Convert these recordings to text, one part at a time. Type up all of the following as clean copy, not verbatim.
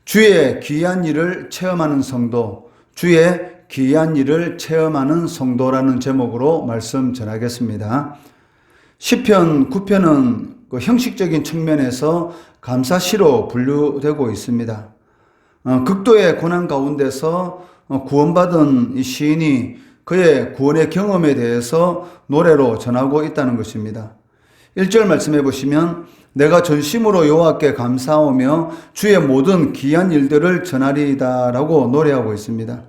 주의 귀한 일을 체험하는 성도, 주의 귀한 일을 체험하는 성도라는 제목으로 말씀 전하겠습니다. 시편 9편은 형식적인 측면에서 감사시로 분류되고 있습니다. 극도의 고난 가운데서 구원받은 이 시인이 그의 구원의 경험에 대해서 노래로 전하고 있다는 것입니다. 1절 말씀해 보시면 내가 전심으로 여호와께 감사하며 주의 모든 귀한 일들을 전하리이다 라고 노래하고 있습니다.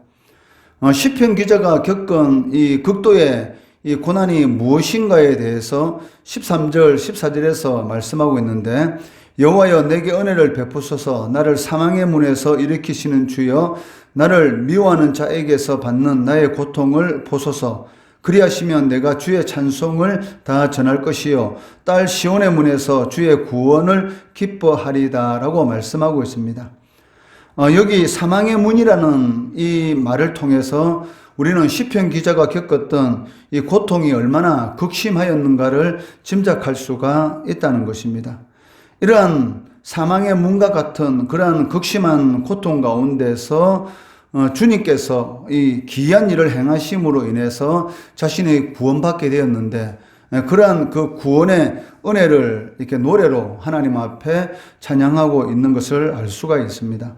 시편 기자가 겪은 이 극도의 이 고난이 무엇인가에 대해서 13절, 14절에서 말씀하고 있는데 여호와여 내게 은혜를 베푸소서 나를 사망의 문에서 일으키시는 주여 나를 미워하는 자에게서 받는 나의 고통을 보소서 그리하시면 내가 주의 찬송을 다 전할 것이요 딸 시온의 문에서 주의 구원을 기뻐하리다 라고 말씀하고 있습니다. 여기 사망의 문이라는 이 말을 통해서 우리는 시편 기자가 겪었던 이 고통이 얼마나 극심하였는가를 짐작할 수가 있다는 것입니다. 이러한 사망의 문과 같은 그러한 극심한 고통 가운데서 주님께서 이 귀한 일을 행하심으로 인해서 자신이 구원받게 되었는데 그러한 그 구원의 은혜를 이렇게 노래로 하나님 앞에 찬양하고 있는 것을 알 수가 있습니다.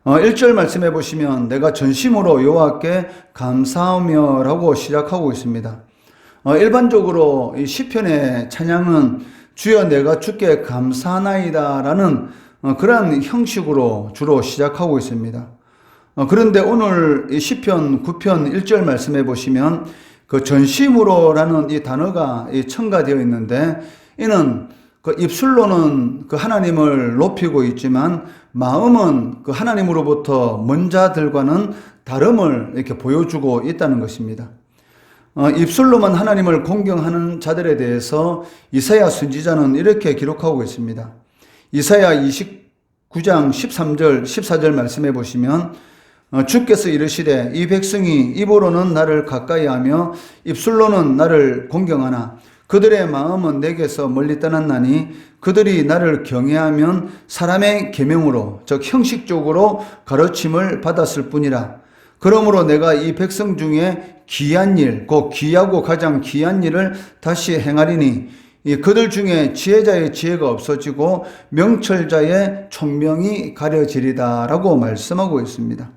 1절 말씀해 보시면 내가 전심으로 여호와께 감사하며 라고 시작하고 있습니다. 일반적으로 이 시편의 찬양은 주여 내가 주께 감사하나이다 라는 그러한 형식으로 주로 시작하고 있습니다. 그런데 오늘 이 시편 9편 1절 말씀해 보시면 그 전심으로라는 이 단어가 첨가되어 있는데 이는 그 입술로는 그 하나님을 높이고 있지만 마음은 그 하나님으로부터 먼 자들과는 다름을 이렇게 보여주고 있다는 것입니다. 입술로만 하나님을 공경하는 자들에 대해서 이사야 선지자는 이렇게 기록하고 있습니다. 이사야 29장 13절 14절 말씀해 보시면 주께서 이르시되 이 백성이 입으로는 나를 가까이하며 입술로는 나를 공경하나 그들의 마음은 내게서 멀리 떠났나니 그들이 나를 경외하면 사람의 계명으로 즉 형식적으로 가르침을 받았을 뿐이라. 그러므로 내가 이 백성 중에 귀한 일, 곧 귀하고 가장 귀한 일을 다시 행하리니 그들 중에 지혜자의 지혜가 없어지고 명철자의 총명이 가려지리다 라고 말씀하고 있습니다.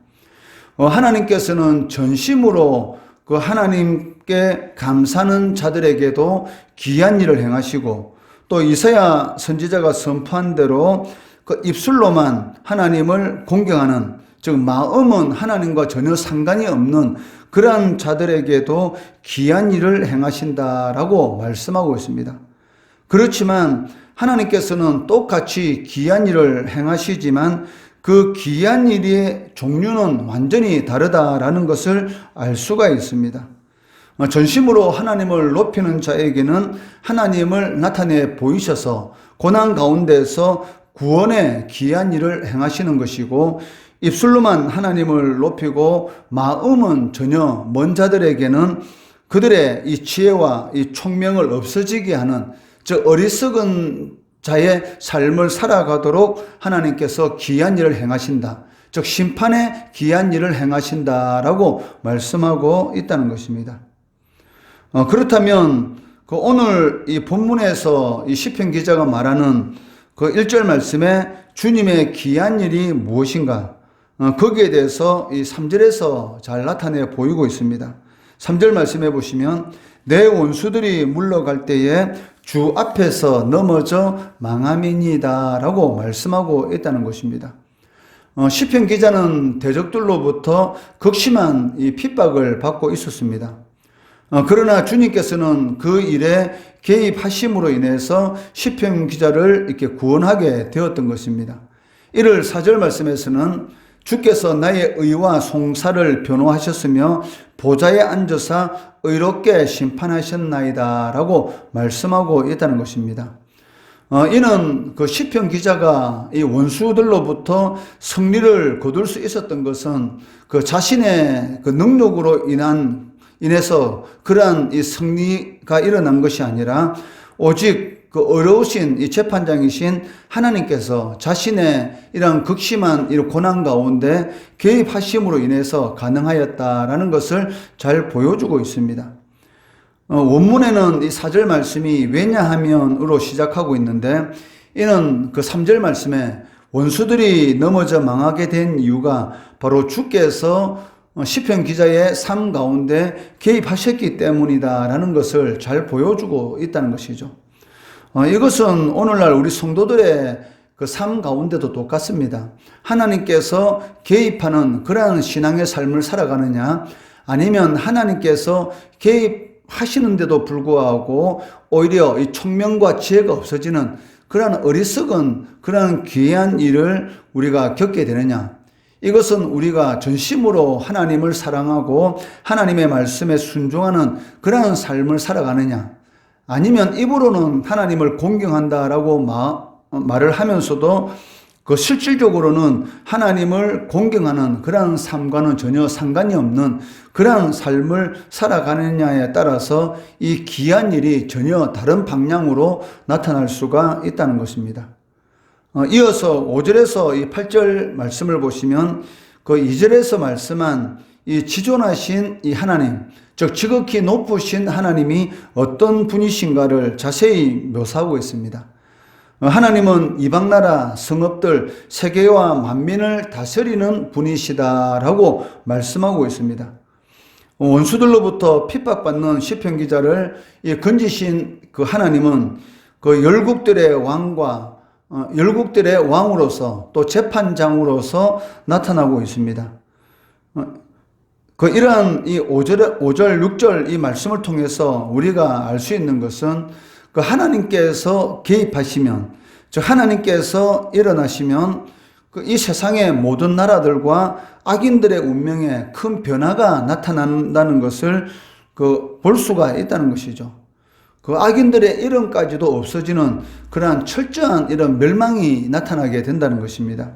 하나님께서는 전심으로 그 하나님께 감사하는 자들에게도 귀한 일을 행하시고 또 이사야 선지자가 선포한 대로 그 입술로만 하나님을 공경하는 즉 마음은 하나님과 전혀 상관이 없는 그러한 자들에게도 귀한 일을 행하신다라고 말씀하고 있습니다. 그렇지만 하나님께서는 똑같이 귀한 일을 행하시지만 그 귀한 일의 종류는 완전히 다르다라는 것을 알 수가 있습니다. 전심으로 하나님을 높이는 자에게는 하나님을 나타내 보이셔서 고난 가운데서 구원의 귀한 일을 행하시는 것이고 입술로만 하나님을 높이고 마음은 전혀 먼 자들에게는 그들의 이 지혜와 이 총명을 없어지게 하는 즉 어리석은 자의 삶을 살아가도록 하나님께서 귀한 일을 행하신다. 즉 심판의 귀한 일을 행하신다라고 말씀하고 있다는 것입니다. 그렇다면 그 오늘 이 본문에서 이 시편 기자가 말하는 그 1절 말씀에 주님의 귀한 일이 무엇인가? 거기에 대해서 이 3절에서 잘 나타내 보이고 있습니다. 3절 말씀해 보시면 내 원수들이 물러갈 때에 주 앞에서 넘어져 망함이니이다 라고 말씀하고 있다는 것입니다. 시편 기자는 대적들로부터 극심한 이 핍박을 받고 있었습니다. 그러나 주님께서는 그 일에 개입하심으로 인해서 시편 기자를 이렇게 구원하게 되었던 것입니다. 이를 4절 말씀에서는 주께서 나의 의와 송사를 변호하셨으며 보좌에 앉으사 의롭게 심판하셨나이다 라고 말씀하고 있다는 것입니다. 이는 그 시편 기자가 이 원수들로부터 승리를 거둘 수 있었던 것은 그 자신의 그 능력으로 인해서 그러한 이 승리가 일어난 것이 아니라 오직 그 어려우신 이 재판장이신 하나님께서 자신의 이런 극심한 이 고난 가운데 개입하심으로 인해서 가능하였다라는 것을 잘 보여주고 있습니다. 원문에는 이 4절 말씀이 왜냐하면으로 시작하고 있는데, 이는 그 3절 말씀에 원수들이 넘어져 망하게 된 이유가 바로 주께서 시편 기자의 삶 가운데 개입하셨기 때문이다라는 것을 잘 보여주고 있다는 것이죠. 이것은 오늘날 우리 성도들의 그 삶 가운데도 똑같습니다. 하나님께서 개입하는 그러한 신앙의 삶을 살아가느냐, 아니면 하나님께서 개입하시는데도 불구하고 오히려 이 총명과 지혜가 없어지는 그러한 어리석은 그러한 기이한 일을 우리가 겪게 되느냐, 이것은 우리가 전심으로 하나님을 사랑하고 하나님의 말씀에 순종하는 그러한 삶을 살아가느냐, 아니면 입으로는 하나님을 공경한다라고 말을 하면서도 그 실질적으로는 하나님을 공경하는 그러한 삶과는 전혀 상관이 없는 그러한 삶을 살아가느냐에 따라서 이 기이한 일이 전혀 다른 방향으로 나타날 수가 있다는 것입니다. 이어서 5절에서 이 8절 말씀을 보시면 그 2절에서 말씀한 이 지존하신 이 하나님, 즉 지극히 높으신 하나님이 어떤 분이신가를 자세히 묘사하고 있습니다. 하나님은 이방나라 성읍들 세계와 만민을 다스리는 분이시다라고 말씀하고 있습니다. 원수들로부터 핍박받는 시편 기자를 건지신 그 하나님은 그 열국들의 왕으로서 또 재판장으로서 나타나고 있습니다. 이러한 이 5절, 6절 이 말씀을 통해서 우리가 알 수 있는 것은 그 하나님께서 개입하시면, 즉 하나님께서 일어나시면 이 세상의 모든 나라들과 악인들의 운명에 큰 변화가 나타난다는 것을 볼 수가 있다는 것이죠. 그 악인들의 이름까지도 없어지는 그러한 철저한 이런 멸망이 나타나게 된다는 것입니다.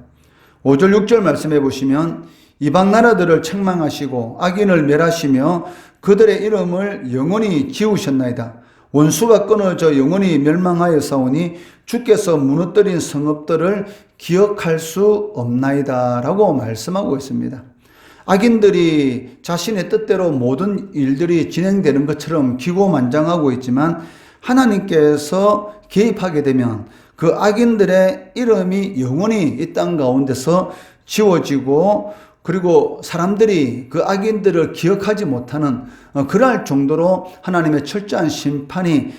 5절 6절 말씀해 보시면 이방 나라들을 책망하시고 악인을 멸하시며 그들의 이름을 영원히 지우셨나이다. 원수가 끊어져 영원히 멸망하였사오니 주께서 무너뜨린 성읍들을 기억할 수 없나이다 라고 말씀하고 있습니다. 악인들이 자신의 뜻대로 모든 일들이 진행되는 것처럼 기고만장하고 있지만 하나님께서 개입하게 되면 그 악인들의 이름이 영원히 이 땅 가운데서 지워지고, 그리고 사람들이 그 악인들을 기억하지 못하는 그럴 정도로 하나님의 철저한 심판이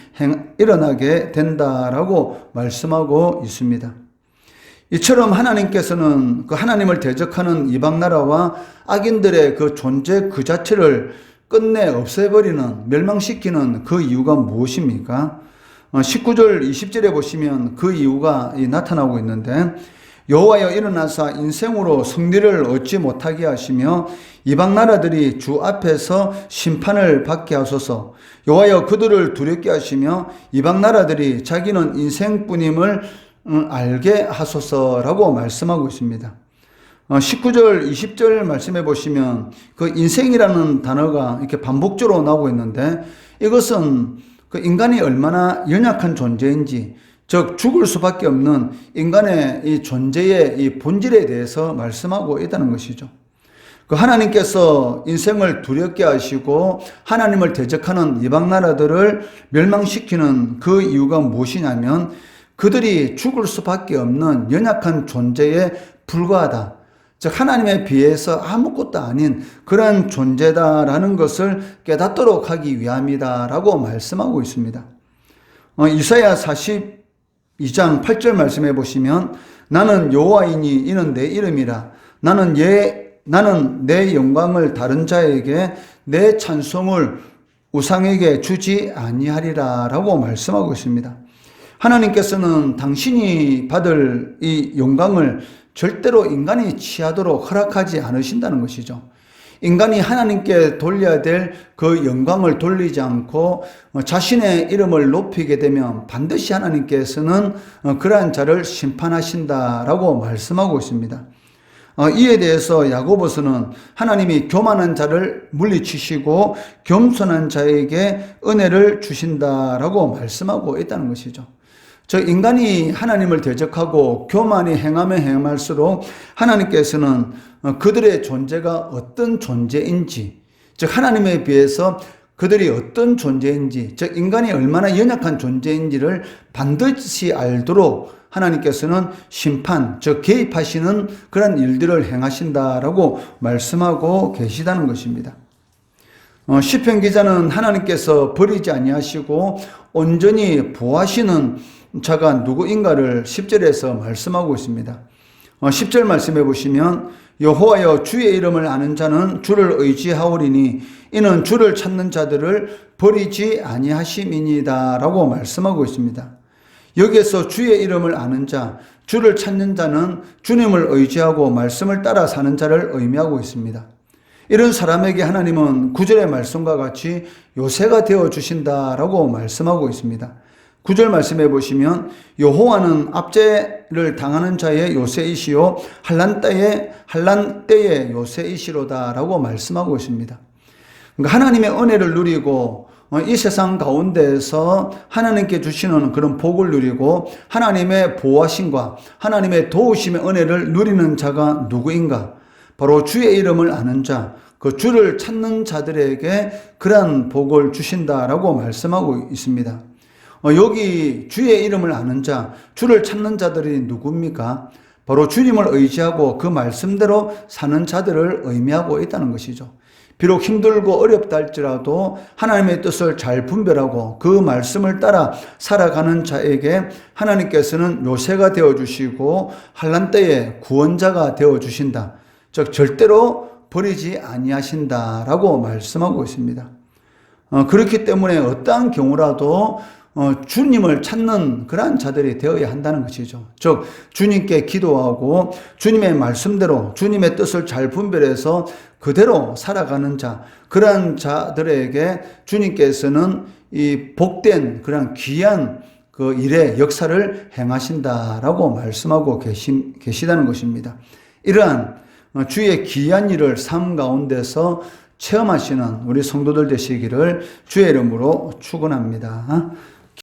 일어나게 된다라고 말씀하고 있습니다. 이처럼 하나님께서는 그 하나님을 대적하는 이방 나라와 악인들의 그 존재 그 자체를 끝내 없애버리는, 멸망시키는 그 이유가 무엇입니까? 19절 20절에 보시면 그 이유가 나타나고 있는데, 여호와여 일어나사 인생으로 승리를 얻지 못하게 하시며 이방 나라들이 주 앞에서 심판을 받게 하소서. 여호와여 그들을 두렵게 하시며 이방 나라들이 자기는 인생뿐임을 알게 하소서라고 말씀하고 있습니다. 19절 20절 말씀해 보시면 그 인생이라는 단어가 이렇게 반복적으로 나오고 있는데, 이것은 그 인간이 얼마나 연약한 존재인지, 즉 죽을 수밖에 없는 인간의 이 존재의 이 본질에 대해서 말씀하고 있다는 것이죠. 그 하나님께서 인생을 두렵게 하시고 하나님을 대적하는 이방 나라들을 멸망시키는 그 이유가 무엇이냐면, 그들이 죽을 수밖에 없는 연약한 존재에 불과하다, 즉 하나님에 비해서 아무것도 아닌 그런 존재다라는 것을 깨닫도록 하기 위함이다라고 말씀하고 있습니다. 이사야 42장 8절 말씀해 보시면 나는 여호와이니 이는 내 이름이라. 나는 내 영광을 다른 자에게, 내 찬송을 우상에게 주지 아니하리라 라고 말씀하고 있습니다. 하나님께서는 당신이 받을 이 영광을 절대로 인간이 취하도록 허락하지 않으신다는 것이죠. 인간이 하나님께 돌려야 될 그 영광을 돌리지 않고 자신의 이름을 높이게 되면 반드시 하나님께서는 그러한 자를 심판하신다라고 말씀하고 있습니다. 이에 대해서 야고보서는 하나님이 교만한 자를 물리치시고 겸손한 자에게 은혜를 주신다라고 말씀하고 있다는 것이죠. 즉 인간이 하나님을 대적하고 교만이 행하면 행할수록 하나님께서는 그들의 존재가 어떤 존재인지, 즉 하나님에 비해서 그들이 어떤 존재인지, 즉 인간이 얼마나 연약한 존재인지를 반드시 알도록 하나님께서는 심판, 즉 개입하시는 그런 일들을 행하신다라고 말씀하고 계시다는 것입니다. 시편 기자는 하나님께서 버리지 아니하시고 온전히 보호하시는 자가 누구인가를 10절에서 말씀하고 있습니다. 10절 말씀해 보시면 여호와여 주의 이름을 아는 자는 주를 의지하오리니 이는 주를 찾는 자들을 버리지 아니하심이니이다 라고 말씀하고 있습니다. 여기에서 주의 이름을 아는 자, 주를 찾는 자는 주님을 의지하고 말씀을 따라 사는 자를 의미하고 있습니다. 이런 사람에게 하나님은 9절의 말씀과 같이 요새가 되어 주신다라고 말씀하고 있습니다. 9절 말씀해 보시면 여호와는 압제를 당하는 자의 요새이시요 환난 때의 요새이시로다라고 말씀하고 있습니다. 그러니까 하나님의 은혜를 누리고 이 세상 가운데에서 하나님께 주시는 그런 복을 누리고 하나님의 보호하심과 하나님의 도우심의 은혜를 누리는 자가 누구인가? 바로 주의 이름을 아는 자, 그 주를 찾는 자들에게 그러한 복을 주신다라고 말씀하고 있습니다. 여기 주의 이름을 아는 자, 주를 찾는 자들이 누굽니까? 바로 주님을 의지하고 그 말씀대로 사는 자들을 의미하고 있다는 것이죠. 비록 힘들고 어렵다 할지라도 하나님의 뜻을 잘 분별하고 그 말씀을 따라 살아가는 자에게 하나님께서는 요새가 되어주시고 환난 때에 구원자가 되어주신다. 즉 절대로 버리지 아니하신다라고 말씀하고 있습니다. 그렇기 때문에 어떠한 경우라도 주님을 찾는 그러한 자들이 되어야 한다는 것이죠. 즉 주님께 기도하고 주님의 말씀대로 주님의 뜻을 잘 분별해서 그대로 살아가는 자, 그러한 자들에게 주님께서는 이 복된 그런 귀한 그 일의 역사를 행하신다라고 말씀하고 계시다는 것입니다. 이러한 주의 귀한 일을 삶 가운데서 체험하시는 우리 성도들 되시기를 주의 이름으로 축원합니다.